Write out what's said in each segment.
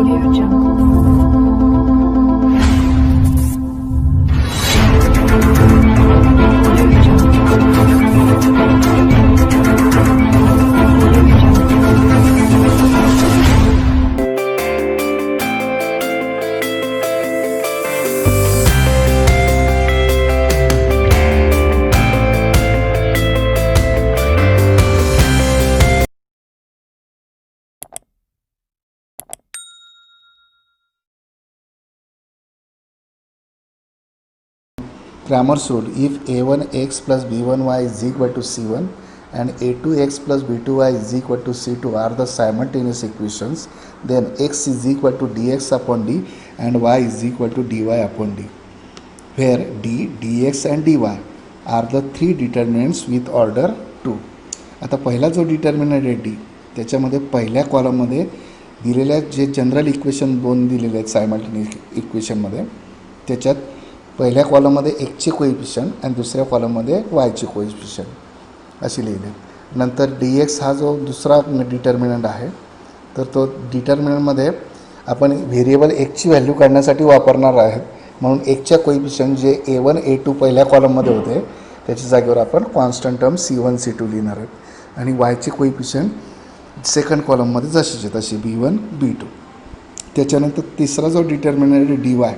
Audio Jungle. Audio Cramer's rule: if a1x plus b1y is equal to c1 and a2x plus b2y is equal to c2 are the simultaneous equations, then x is equal to dx upon d and y is equal to dy upon d, where d, dx and dy are the three determinants with order 2. आता पहिला जो determinant आहे D, त्याच्यामध्ये पहिल्या कॉलममध्ये दिलेल्या जे general equation दोन दिलेले आहेत सायमल्टेनियस इक्वेशनमध्ये, त्याच्यात पहिल्या कॉलममध्ये एक्सचे कोइफिशियंट आणि दुसऱ्या कॉलममध्ये वायचे कोइफिशियंट अशी लिहिले. नंतर डी एक्स हा जो दुसरा डिटर्मिनंट आहे, तर तो डिटर्मिनंटमध्ये आपण व्हेरिएबल एक्सची व्हॅल्यू काढण्यासाठी वापरणार आहेत, म्हणून एक्सच्या कोइफिशियंट जे A1 A2 पहिल्या कॉलममध्ये होते त्याच्या जागेवर आपण कॉन्स्टंट टर्म C1 C2 लिहिणार आहेत आणि वायचे कोइफिशियंट सेकंड कॉलममध्ये जशीचे तशी B1 B2. त्याच्यानंतर तिसरा जो डिटर्मिनंट आहे डी वाय,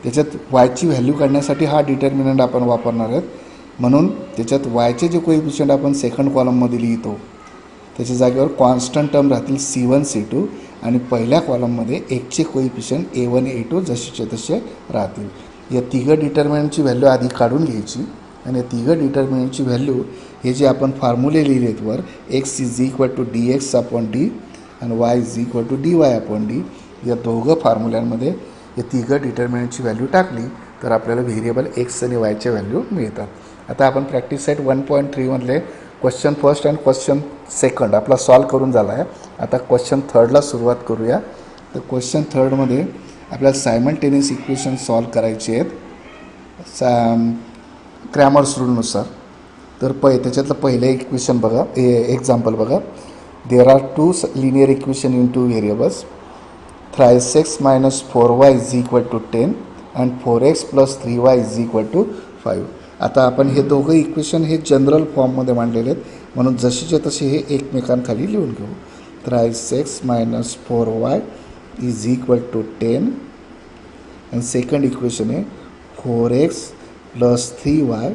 त्याच्यात वायची व्हॅल्यू काढण्यासाठी हा डिटर्मिनंट आपण वापरणार आहेत, म्हणून त्याच्यात वायचे जे कोइफिशियंट आपण सेकंड कॉलममध्ये लिहितो त्याच्या जागेवर कॉन्स्टंट टर्म राहतील C1 C2 आणि पहिल्या कॉलममध्ये एक्सचे कोइफिशियंट A1 A2 जसेचे तसे राहतील. या तिघं डिटर्मिनंटची व्हॅल्यू आधी काढून घ्यायची आणि या तिघं डिटर्मिनंटची व्हॅल्यू हे जे आपण फॉर्म्युले लिहिले आहेत वर, x is equal to D x upon d आणि y is equal to d y upon d, या दोघं फॉर्म्युल्यांमध्ये या तिघं डिटर्मिनंटची व्हॅल्यू टाकली तर आपल्याला व्हेरिएबल एक्स आणि वायच्या व्हॅल्यू मिळतात. आता आपण प्रॅक्टिस सेट 1.3मधले क्वेश्चन फर्स्ट आणि क्वेश्चन सेकंड आपला सॉल्व करून झाला आहे. आता क्वेश्चन थर्डला सुरुवात करूया. तर क्वेश्चन थर्डमध्ये आपल्याला सायमल्टेनियस इक्वेशन सॉल्व करायचे आहेत क्रॅमर्स रूलनुसार. तर त्याच्यातलं पहिलं इक्वेशन बघा, एक्झाम्पल बघा. There are two linear equation in two variables. 3x minus 4y is equal to 10 and 4x plus 3y is equal to 5. आता आपण हे दोघं इक्वेशन हे जनरल फॉर्ममध्ये मांडलेले आहेत, म्हणून जशीचे तसे हे एकमेकांखाली लिहून घेऊ. 3x minus 4y is equal to 10 आणि सेकंड इक्वेशन आहे 4x plus 3y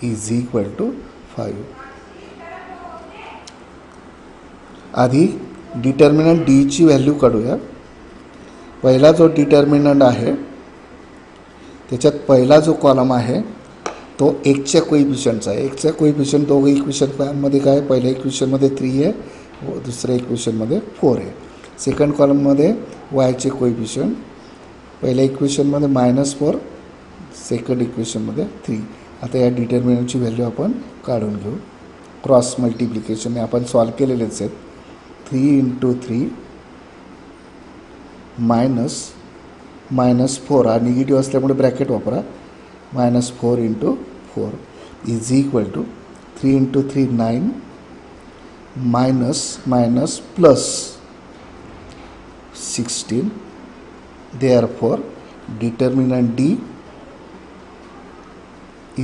is equal to 5. आधी डिटर्मिनंट डीची व्हॅल्यू काढूया. पहिला जो डिटर्मिनंट आहे त्याच्यात पहिला जो कॉलम आहे तो एक्सच्या कोइफिशियंटचा आहे. एक्सच्या कोइफिशियंट दोघं इक्वेशनमध्ये काय, पहिल्या इक्वेशनमध्ये 3 आहे, दुसऱ्या इक्वेशनमध्ये 4 आहे. सेकंड कॉलममध्ये वायचे कोइफिशियंट, पहिल्या इक्वेशनमध्ये -4, सेकंड इक्वेशनमध्ये 3. आता या डिटर्मिनंटची व्हॅल्यू आपण काढून घेऊ. क्रॉस मल्टिप्लिकेशनने आपण सॉल्व केलेलेच आहेत. 3 × 3 -4 हा निगेटिव्ह असल्यामुळे ब्रॅकेट वापरा. -4 × 4 is equal to 3 × 3 9 -+16. Therefore determinant D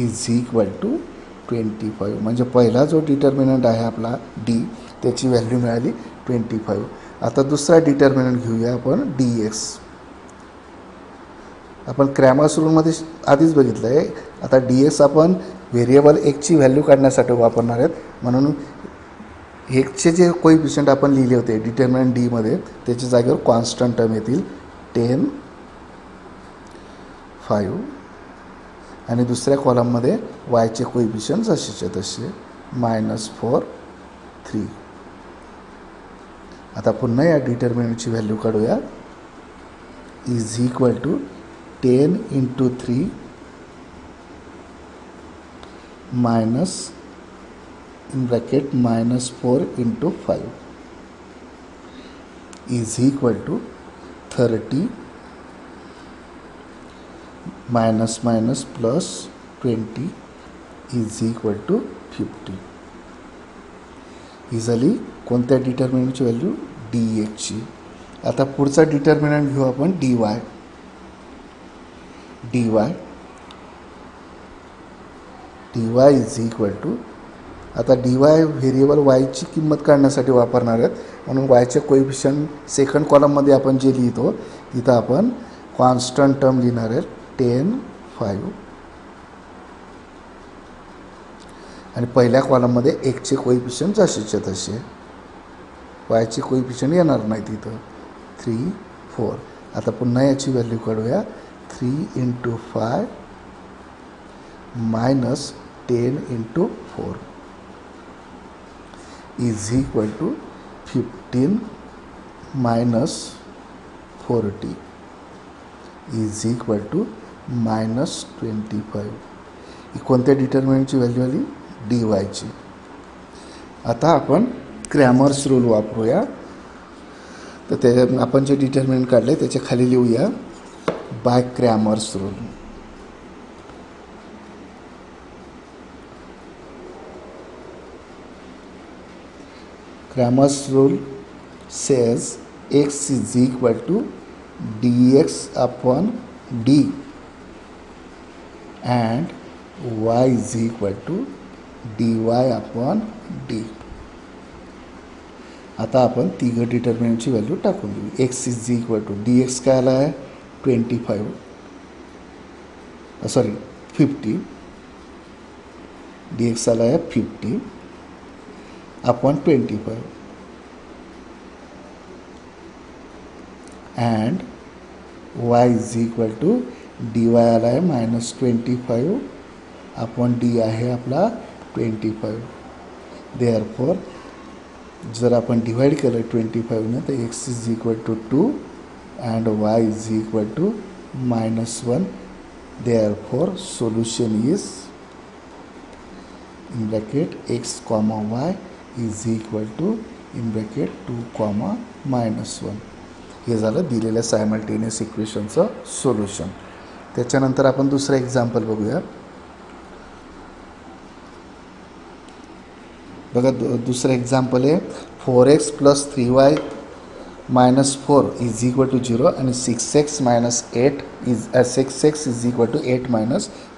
is equal to 25. म्हणजे पहिला जो डिटर्मिनंट आहे आपला डी, त्याची व्हॅल्यू मिळाली 25. आता दुसरा डिटर्मिनंट घेऊया आपण डी एक्स. आपण क्रॅमर्स रूलमध्ये आधीच बघितलं आहे. आता डी एक्स आपण व्हेरिएबल एक्सची व्हॅल्यू काढण्यासाठी वापरणार आहेत, म्हणून एक्सचे जे कोइफिशियंट आपण लिहिले होते डिटर्मिनंट डीमध्ये त्याच्या जागेवर कॉन्स्टंट टर्म येतील 10 5 आणि दुसऱ्या कॉलममध्ये वायचे कोइफिशियंट जसेचे तसे -4 3. आता पुन्हा या डिटर्मिनंटची व्हॅल्यू काढूया. Is equal to 10 × 3 -4 × 5 is equal to 30 -+20 is equal to 50. ही झाली कोणत्या डिटर्मिनंटची व्हॅल्यू, डी एक्सची. आता पुढचा डिटर्मिनंट घेऊ आपण D Y. D Y is equal to, आता डी वाय व्हेरिएबल वायची किंमत काढण्यासाठी वापरणार आहेत, म्हणून वायचे कोएफिशियंट सेकंड कॉलममध्ये आपण जे लिहितो तिथं आपण कॉन्स्टंट टर्म लिहिणार आहेत 10, 5. आणि पहिल्या कॉलममध्ये एकचे कोएफिशियंट जसेचे तसे, वायचे कोएफिशियंट येणार नाही तिथं. 3, 4. आता पुन्हा याची व्हॅल्यू काढूया. 3 × 5 minus 10 × 4 is equal to 15 minus 40 is equal to minus 25. ही कोणत्या डिटर्मिनंटची व्हॅल्यू आली? डी वायची. आता आपण क्रॅमर्स रूल वापरूया. तर ते आपण जे डिटर्मिनंट काढले त्याच्या खाली लिहूया by Cramer's rule. Cramer's rule says x is equal to dx upon d and y is equal to dy upon d. आता आपण तिघं डिटर्मिनंटची व्हॅल्यू टाकून देऊ. x is equal to D X काय आला आहे 25, 50. डी एक्स आला आहे 50 upon 25 and y is equal to dy आला आहे मायनस 25 अपॉन डी आहे आपला 25. देअरफॉर जर आपण डिवाइड केलं 25ने तर x is equal to 2 and y is equal to -1. Therefore solution is in bracket x comma y is equal to in bracket 2 comma -1. हे झालं दिलेल्या सायमल्टेनियस इक्वेशनचं सोल्युशन. त्याच्यानंतर आपण दुसरं एक्झाम्पल बघूया. बघा दुसरं एक्झाम्पल आहे 4x + 3y - 4 is equal to 0 आणि 6x - 8 6x is equal to 8 -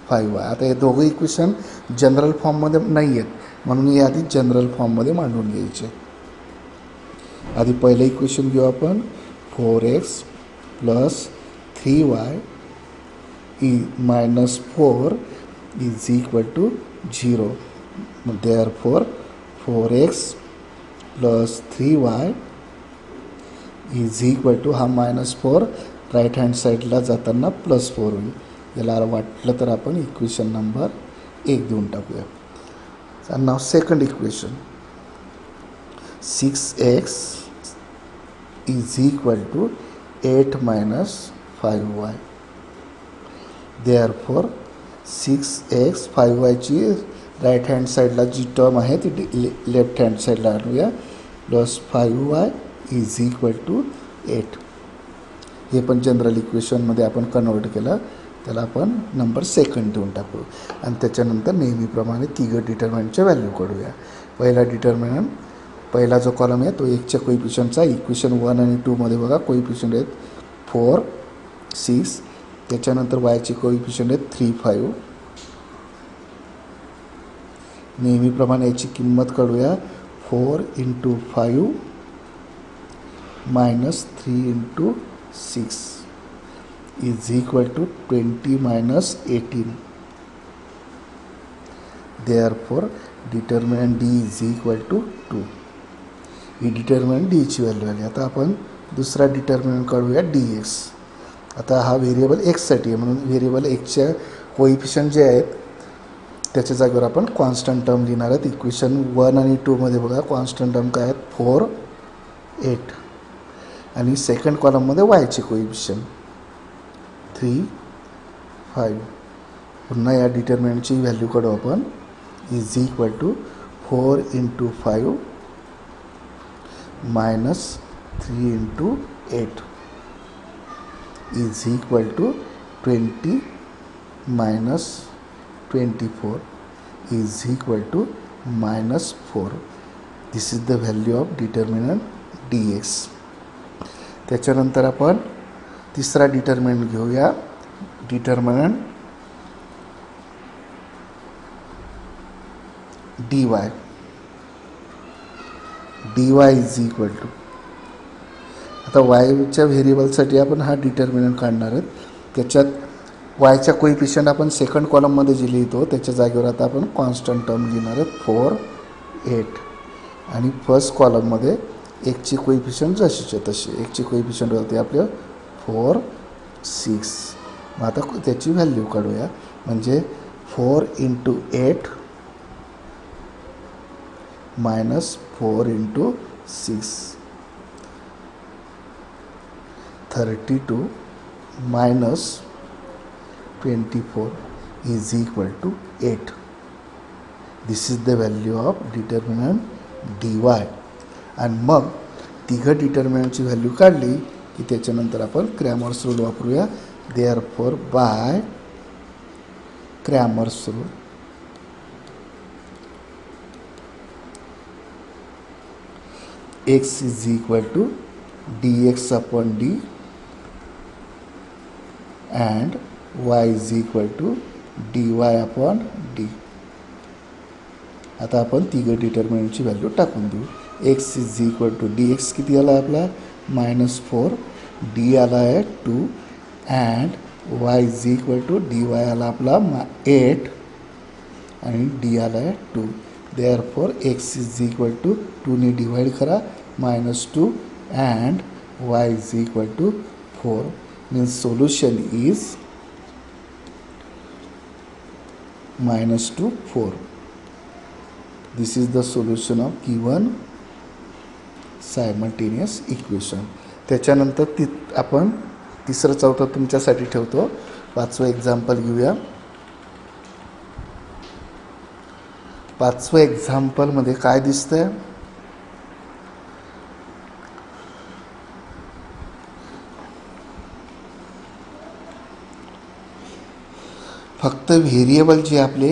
5y. आता हे दोघं इक्वेशन जनरल फॉर्ममध्ये नाही आहेत, म्हणून हे आधी जनरल फॉर्ममध्ये मांडून घ्यायचे. आधी पहिलं इक्वेशन घेऊ आपण. 4x + 3y - 4 is equal to 0. Therefore 4x + 3y is equal to हा -4 राईट हँड साईडला जाताना +4 होईल. याला वाटलं तर आपण इक्वेशन नंबर 1 देऊन टाकूया. आणि नाव second equation 6x is equal to 8 - 5y. Therefore 6x 5yची राईट हँड साईडला जी टर्म आहे ती लेफ्ट हँड साईडला आणूया. +5y is equal to 8. हे पण जनरल इक्वेशनमध्ये आपण कन्वर्ट केलं, त्याला आपण नंबर सेकंड देऊन टाकू. आणि त्याच्यानंतर नेहमीप्रमाणे तिघं डिटर्मिनंटच्या व्हॅल्यू काढूया. पहिला डिटर्मिनंट पहिला जो कॉलम आहे तो एकच्या कोइफिशियंटचा. इक्वेशन 1 आणि 2मध्ये बघा कोइफिशियंट आहेत 4, 6. त्याच्यानंतर वायचे कोइफिशियंट आहेत 3, 5. नेहमीप्रमाणे याची किंमत काढूया. 4 × 5 - 3 × 6 is equal to 20 - 18. Therefore determinant D is equal to 2. ही डिटर्मिनंट डीची व्हॅल्यू आली. आता आपण दुसरा डिटर्मिनंट काढूया dx. आता हा व्हेरिएबल एक्ससाठी आहे, म्हणून व्हेरिएबल एक्सच्या कोइफिशियंट जे आहेत त्याच्या जागेवर आपण कॉन्स्टंट टर्म लिहिणार आहेत. इक्वेशन 1 आणि 2मध्ये बघा कॉन्स्टंट टर्म काय आहेत 4, 8. आणि सेकंड कॉलममध्ये वायचे कोइफिशियंट 3, 5. पुन्हा या डिटर्मिनंटची व्हॅल्यू काढू आपण. Is equal to 4 × 5 - 3 × 8 is equal to 20 - 24 is equal to -4. This is the value of determinant D X. त्याच्यानंतर आपण तिसरा डिटर्मिनंट घेऊया. Determinant D Y. D Y is equal to, आता वायच्या व्हेरिएबलसाठी आपण हा डिटर्मिनंट काढणार आहेत. त्याच्यात वायच्या कोइफिशियंट आपण सेकंड कॉलममध्ये जे लिहितो त्याच्या जागेवर आता आपण कॉन्स्टंट टर्म लिहिणार आहेत 4, 8. आणि फर्स्ट कॉलममध्ये एकची कोइफिशियंट जशीच्या तशी. एकची कोइफिशियंट होते आपलं 4, 6. मग आता त्याची व्हॅल्यू काढूया. म्हणजे 4 × 8 minus 4 × 6, 32 minus 24 is equal to 8. This is the value of determinant dy. आणि मग तिघं डिटर्मिनंटची व्हॅल्यू काढली की त्याच्यानंतर आपण क्रॅमर्स रूल वापरूया. Therefore by Cramer's rule x is equal to dx upon d and y is equal to dy upon d. आता आपण तिघं डिटर्मिनंटची व्हॅल्यू टाकून देऊ. x is equal to dx किती आला आपला -4, d आला आहे 2 and y is equal to dy आला आपला 8 आणि d आला आहे 2. Therefore x is equal to 2ने डिवाइड करा -2 and y is equal to 4. Means solution is -2, 4. This is the solution of given simultaneous equation. त्याच्यानंतर आपण तिसरं चौथं तुमच्यासाठी ठेवतो. पाचवं एक्झाम्पल घेऊया. पाचवं एक्झाम्पलमध्ये काय दिसतंय, फक्त व्हेरिएबल जे आपले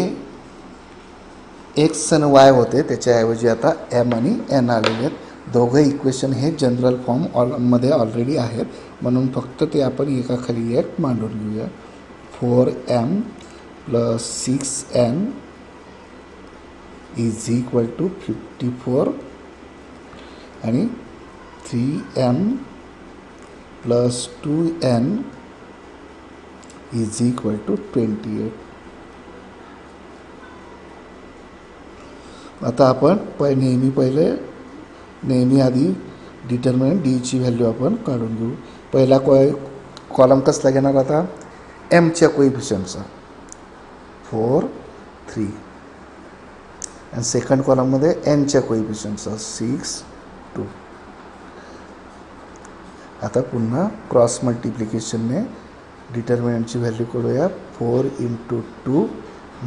एक्स आणि वाय होते त्याच्याऐवजी आता एम आणि एन आलेले आहेत. दोघं इक्वेशन हे जनरल फॉर्ममध्ये ऑलरेडी आहेत, म्हणून फक्त ते आपण एकाखाली एक मांडून घेऊया. 4m + 6n is equal to 54 आणि 3m + 2n is equal to 28. आता आपण नेहमी आधी डिटर्मिनंट डीची व्हॅल्यू आपण काढून घेऊ. पहिला कॉलम कसला घेणार आता, एमच्या कोइफिशियंटचा 4, 3 आणि सेकंड कॉलममध्ये एनच्या कोइफिशियंटचा 6, 2. आता पुन्हा क्रॉस मल्टिप्लिकेशनने डिटर्मिनंटची व्हॅल्यू काढूया. 4 × 2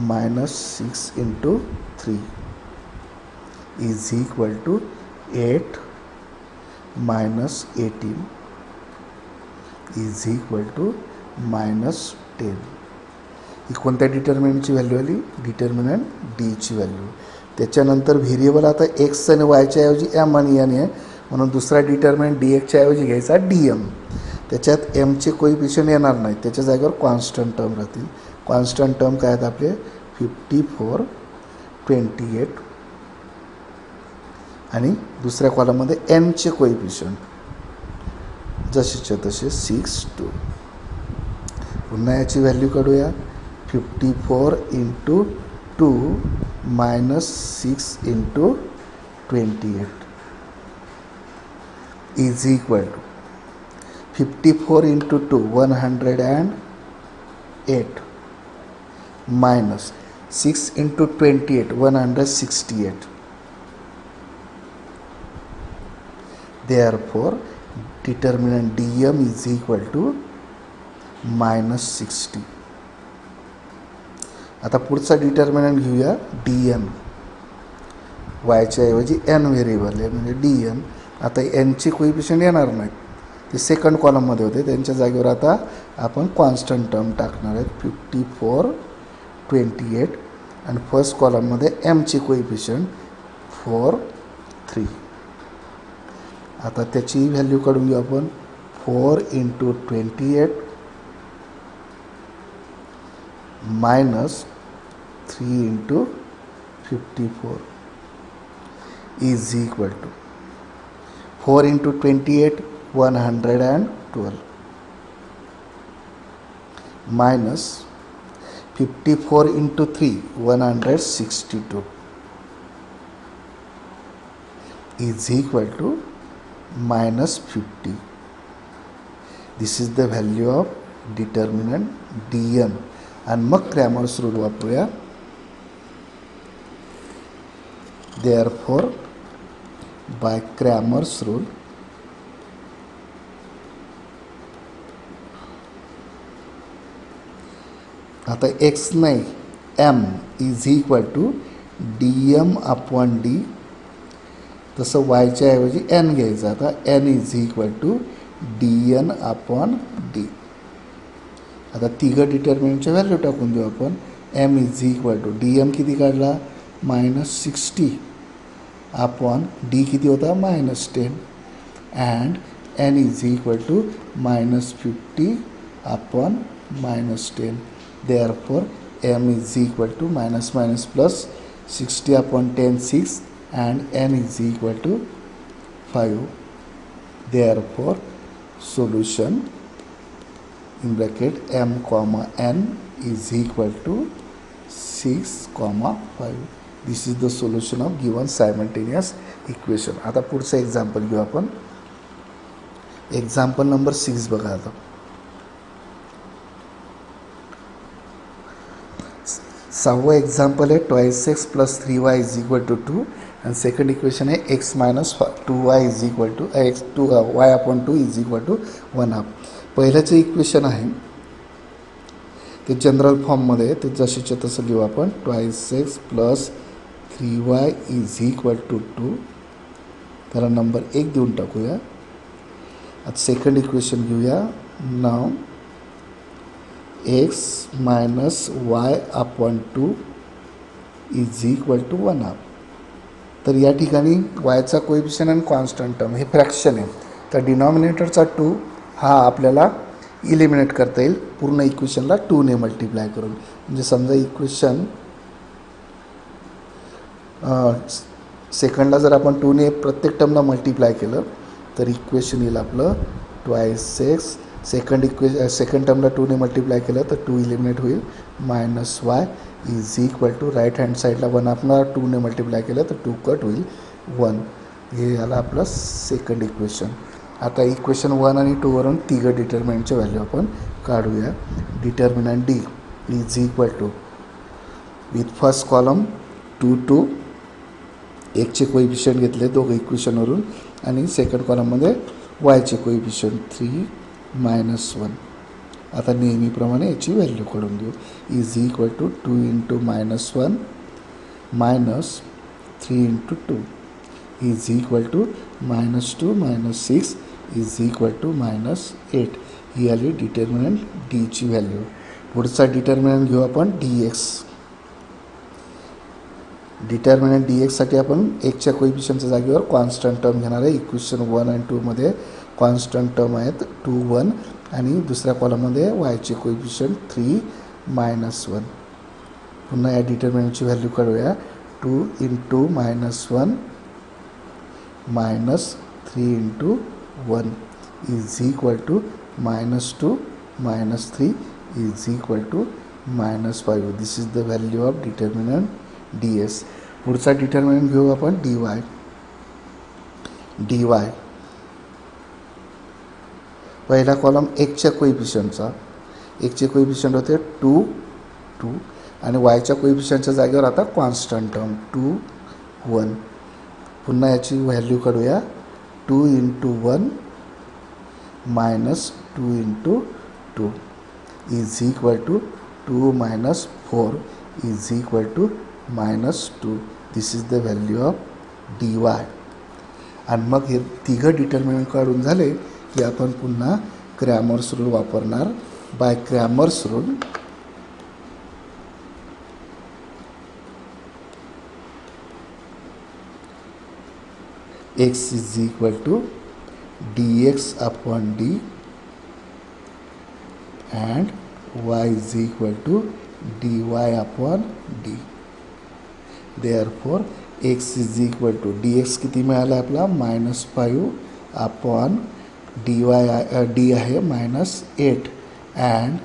-6 × 3 is equal to 8 - 18 is equal to -10. ही कोणत्या डिटर्मिनंटची व्हॅल्यू आली, डिटर्मिनंट डीची व्हॅल्यू. त्याच्यानंतर व्हेरिएबल आता एक्स आणि वायच्या ऐवजी एम आणि एन आहे, म्हणून दुसरा डिटर्मिनंट डी एक्सच्या ऐवजी घ्यायचा डी एम. त्याच्यात एमचे कोइफिशियंट येणार नाहीत, त्याच्या जागेवर कॉन्स्टंट टर्म राहतील. कॉन्स्टंट टर्म काय आहेत आपले 54, 28 आणि दुसऱ्या कॉलममध्ये एनचे कोइफिशियंट जसेच्या तसे 6, 2. पुन्हा याची व्हॅल्यू काढूया. 54 × 2 -6 × 28 is equal to 54 × 2 108 minus 6 into 28 168. Therefore determinant dm is equal to -60. आता पुढचा डिटर्मिनंट घेऊया dn. वायच्या ऐवजी n व्हेरिएबल आहे म्हणजे dn. आता nची कोइफिशियंट येणार नाहीत, ते सेकंड कॉलममध्ये होते, त्यांच्या जागेवर आता आपण कॉन्स्टंट टर्म टाकणार आहेत 54, 28 आणि फर्स्ट कॉलममध्ये एमची कोइफिशियंट 4, 3. आता त्याची व्हॅल्यू काढून घेऊ आपण. 4 into 28 minus 3 into 54 is equal to 4 into 28 112 minus 54 into 3 162 is equal to minus 50. This is the value of determinant dn. आणि मग क्रॅमर्स रूल वापरूया. Therefore by Cramer's rule आता x नाही m is equal to D M upon D. तसं वायच्या ऐवजी N घ्यायचं. आता N is equal to D N upon D. आता तिघं डिटर्मिनंटच्या व्हॅल्यू टाकून देऊ आपण. M is equal to D M किती काढला -60 अपॉन डी किती होता -10 and N is equal to -50 upon -10. Therefore m is equal to minus minus plus 60 upon 10 6 and n is equal to 5. Therefore solution in bracket m comma n is equal to 6 comma 5. This is the solution of given simultaneous equation. आता पुढचं example घेऊ आपण. Example number 6 बघा. आता सहावं example आहे 2x plus 3y is equal to 2 आणि second equation आहे x minus 2y is equal to y upon 2 is equal to 1/2. पहिल्याचं इक्वेशन आहे ते जनरल फॉर्ममध्ये ते जशीच्या तसं लिहू आपण. 2x plus 3y is equal to 2. त्याला नंबर 1 देऊन टाकूया. आता सेकंड इक्वेशन घेऊया. नाव x minus y upon 2 is equal to 1/2. तर या ठिकाणी वायचा कोएफिशियंट आणि कॉन्स्टंट टर्म हे फ्रॅक्शन आहे. तर डिनॉमिनेटरचा 2 हा आपल्याला इलिमिनेट करता येईल पूर्ण इक्वेशनला 2ने मल्टिप्लाय करून. म्हणजे समजा इक्वेशन सेकंडला जर आपण 2ने प्रत्येक टर्मला मल्टिप्लाय केलं तर इक्वेशन येईल आपलं 2x. सेकंड टर्मला 2ने मल्टिप्लाय केलं तर 2 इलिमिनेट होईल minus y is equal to right hand साईडला 1 आपला 2ने मल्टिप्लाय केलं तर 2 कट होईल 1. हे झालं आपलं सेकंड इक्वेशन. आता इक्वेशन 1 आणि 2 वरून तिघं डिटर्मिनंटचे व्हॅल्यू आपण काढूया. Determinant D is equal to with first column 2 2 एकचे कोएफिशियंट घेतले दोघं इक्वेशनवरून आणि सेकंड कॉलममध्ये वायचे कोएफिशियंट 3 मायनस 1. आता नेहमीप्रमाणे याची व्हॅल्यू काढून देऊ. Is equal to 2 into -1 minus 3 into 2 is equal to -2 minus 6 is equal to -8. ही आली डिटर्मिनंट डीची व्हॅल्यू. पुढचा डिटर्मिनंट घेऊ आपण dx. डिटर्मिनंट dxसाठी आपण एकच्या कोएफिशियंटच्या जागेवर कॉन्स्टंट टर्म घेणार आहे. इक्वेशन 1 आणि 2मध्ये कॉन्स्टंट टर्म आहेत 2 1 आणि दुसऱ्या कॉलममध्ये वायचे कोएफिशियंट 3 मायनस 1. पुन्हा या डिटर्मिनंटची व्हॅल्यू काढूया. 2 into -1 minus 3 into 1 is equal to -2 minus 3 is equal to -5. This is the value of determinant ds. पुढचा डिटर्मिनंट घेऊ आपण dy. पहिला कॉलम एकच्या कोएफिशियंटचा. एकचे कोएफिशियंट होते 2 2 आणि वायच्या कोएफिशियंटच्या जागेवर आता कॉन्स्टंट टर्म 2 1. पुन्हा याची व्हॅल्यू काढूया. 2 into 1 minus 2 into 2 is equal to 2 minus 4 is equal to -2. This is the value of dy. आणि मग हे तिघं डिटर्मिनंट काढून झाले की आपण पुन्हा क्रॅमर्स रूल वापरणार. By Cramer's rule x is equal to dx upon d and y is equal to dy upon d. Therefore x is equal to dx किती मिळाला आपला -5 अपॉन dy d आहे -8 and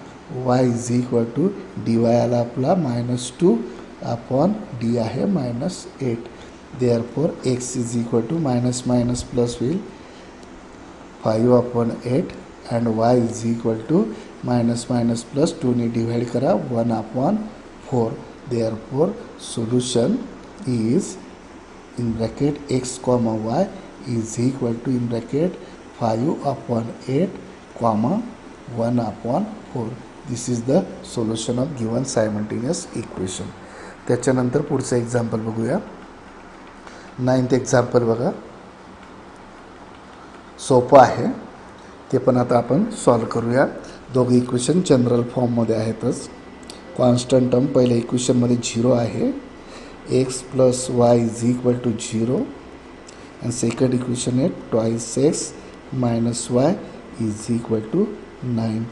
y is equal to dy आला आपला -2 upon d आहे -8. Therefore x is equal to minus minus plus will 5 upon 8 and y is equal to minus minus plus 2 ने divide करा 1 upon 4. Therefore solution is in bracket x comma y is equal to in bracket 5 upon 8 comma 1 upon 4. This is the solution of given simultaneous equation. त्याच्यानंतर पुढचं example बघूया. 9th example बघा, सोपं आहे ते पण आता आपण सॉल्व करूया. दोघे इक्वेशन जनरल फॉर्ममध्ये आहेतच. कॉन्स्टंट टर्म पहिल्या इक्वेशनमध्ये 0 आहे, x plus y is equal to 0 and second equation आहे twice x minus y is equal to 9.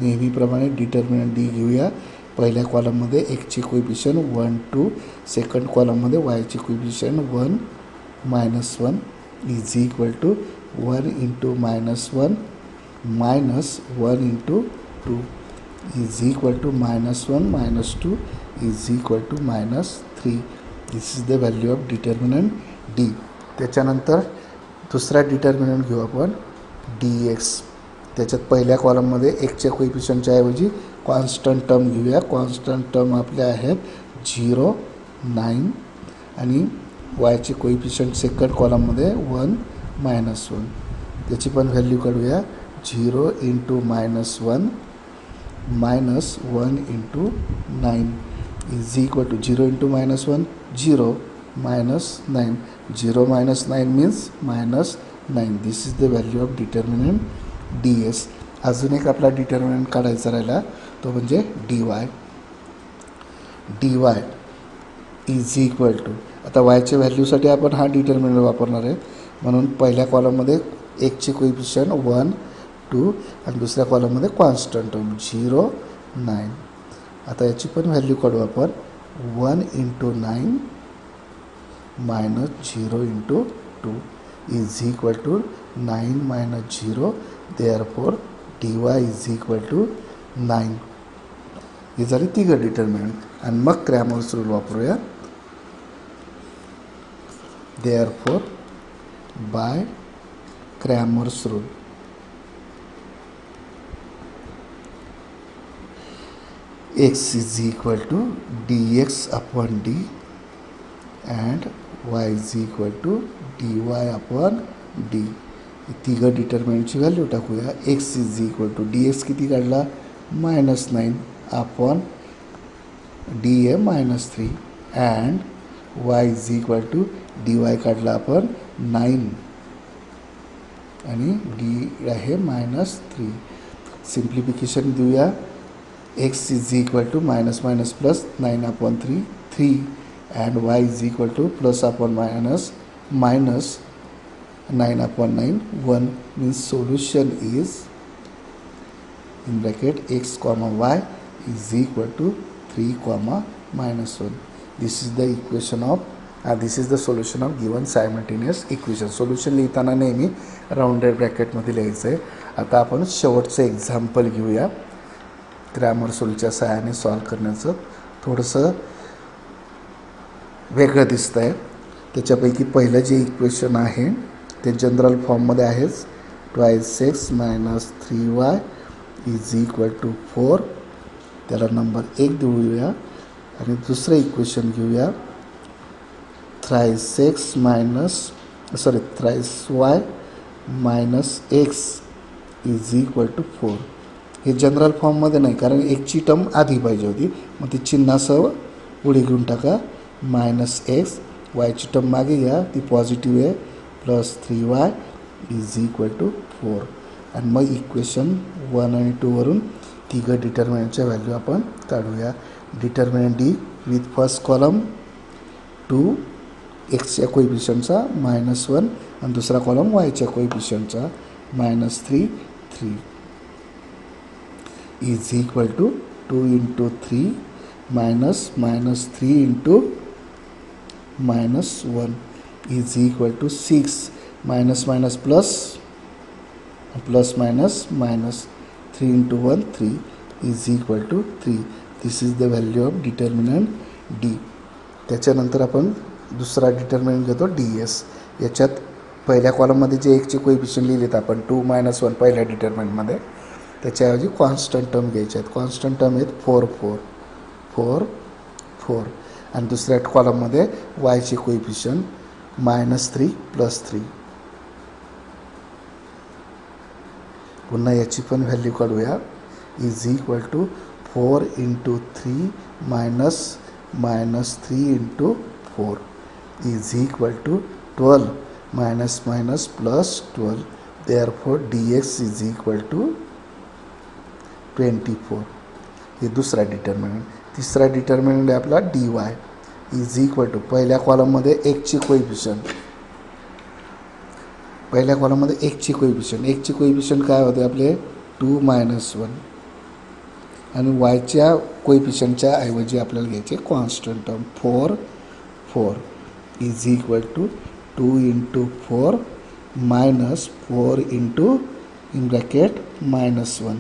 नेहमीप्रमाणे डिटर्मिनंट डी घेऊया. पहिल्या कॉलममध्ये एक्सचे कोएफिशियंट 1 2, सेकंड कॉलममध्ये वायचे coefficient 1 -1 is equal to 1 into -1 minus 1 into 2 is equal to -1 minus 2 is equal to -3. This is the value of determinant D. त्याच्यानंतर दुसरा determinant घेऊ आपण dx. त्याच्यात पहिल्या कॉलममध्ये एक्सच्या कोएफिशियंटच्या ऐवजी कॉन्स्टंट टर्म घेऊया. कॉन्स्टंट टर्म आपल्या आहेत 0 9 आणि वायचे कोएफिशियंट सेकंड कॉलममध्ये 1 -1. त्याची पण व्हॅल्यू काढूया. 0 into -1 minus 1 into 9 is equal to 0 into -1 0 minus 9. 0 minus 9 means -9. This is the value of determinant ds. अजून एक आपला डिटर्मिनंट काढायचा राहिला तो म्हणजे dy. dy is equal to, आता वायच्या व्हॅल्यूसाठी आपण हा डिटर्मिनंट वापरणार आहे म्हणून पहिल्या कॉलममध्ये एकचे कोएफिशियंट 1 2 आणि दुसऱ्या कॉलममध्ये कॉन्स्टंट टर्म 0 9. आता याची पण व्हॅल्यू काढू आपण. 1 into 9 minus 0 into 2 is equal to 9 minus 0. Therefore D Y is equal to 9. ही झाली तिघं डिटर्मिनंट आणि मग क्रॅमर्स रूल वापरूया. Therefore by Cramer's rule x is equal to dx upon d and y is equal to dy upon d. तिघं डिटर्मिनंटची value टाकूया. x is equal to dx किती काढला -9 अपॉन d आहे -3 and y is equal to dy काढला आपण 9 आणि d आहे -3. Simplification देऊया. x is equal to minus minus plus 9 upon 3 and y is equal to plus upon minus 9 upon 9 1 means solution is in bracket x comma y is equal to 3 comma -1. This is the equation of this is the solution of given simultaneous equation. Solution लिहिताना नेहमी rounded ब्रॅकेटमध्ये लिहायचं आहे. आता आपण शेवटचं example घेऊया. Cramer's रूलच्या सहाय्याने solve करण्याचं थोडंसं वेगळं दिसतं आहे. त्याच्यापैकी पहिलं जे इक्वेशन आहे ते जनरल फॉर्ममध्ये आहेच. Twice x minus 3y is equal to 4. त्याला नंबर 1 देऊया आणि दुसरं इक्वेशन घेऊया. Thrice y minus x is equal to 4. हे जनरल फॉर्ममध्ये नाही कारण एकची टर्म आधी पाहिजे होती मग ती चिन्हासह पुढे घेऊन टाका. -x वायची टर्म मागे घ्या ती पॉझिटिव्ह आहे plus 3y is equal to 4 आणि मग इक्वेशन 1 आणि 2 वरून तिघं डिटर्मिनंटच्या व्हॅल्यू आपण काढूया. Determinant d with first column 2 एक्सच्या कोएफिशियंटचा -1 आणि दुसरा कॉलम वायच्या कोइफिशियंटचा -3 3 is equal to 2 into 3 -3 into -1 is equal to 6 minus minus plus plus minus minus 3 into 1 3 is equal to 3. This is the value of determinant d. त्याच्यानंतर आपण दुसरा determinant घेतो डी एस. याच्यात पहिल्या कॉलममध्ये जे एकचे कोइफिशियंट लिहिलेत आपण 2 - 1 पहिल्या डिटर्मिनंटमध्ये, त्याच्याऐवजी कॉन्स्टंट टर्म घ्यायचे आहेत. कॉन्स्टंट टर्म आहेत 4 4 4 4 आणि दुसऱ्या कॉलममध्ये वायचे कोइफिशियंट -3 +3. पुन्हा याची पण व्हॅल्यू काढूया. Is equal to 4 into 3 -3 into 4 is equal to 12 minus minus plus 12. Therefore D X is equal to 24. हे दुसरा डिटर्मिनंट. तिसरा डिटर्मिनंट आहे आपला D Y is equal to पहिल्या कॉलममध्ये एकची कोइफिशियंट, पहिल्या कॉलममध्ये एकची कोइफिशियंट काय होते आपले 2 - 1 आणि वायच्या कोइफिशियंटच्या ऐवजी आपल्याला घ्यायचे constant term 4 4 is equal to 2 into 4 -4 into in bracket -1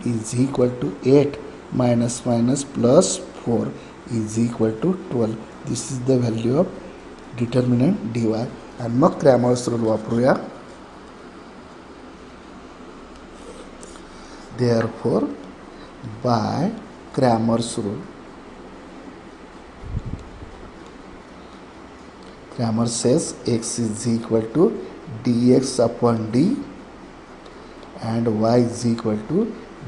is equal to 8 minus minus plus 4 is equal to 12. This is the value of determinant D Y. आणि मग क्रॅमर्स रूल वापरूया. Therefore by Cramer's rule, Cramer says x is equal to dx upon d and y is equal to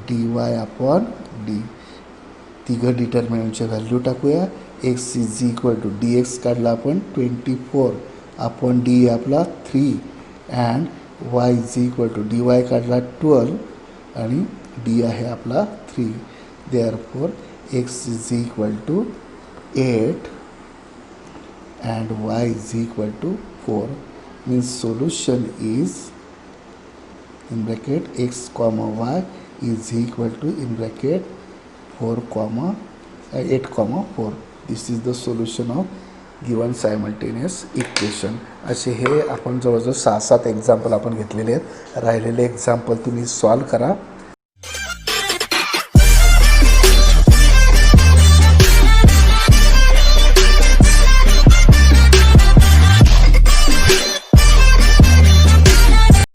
dy upon d. तिघं डिटर्मिनंटचे value टाकूया. x is equal to dx काढला आपण 24 upon d आपला 3 and y is equal to dy काढला 12 आणि d आहे आपला 3. Therefore x is equal to 8 and y is equal to 4. Means solution is in bracket x comma y is equal to in bracket 8 comma 4. This is the solution of given simultaneous equation. असे हे आपण जवळजवळ 6-7 example आपण घेतलेले आहेत. राहिलेले example तुम्ही solve करा.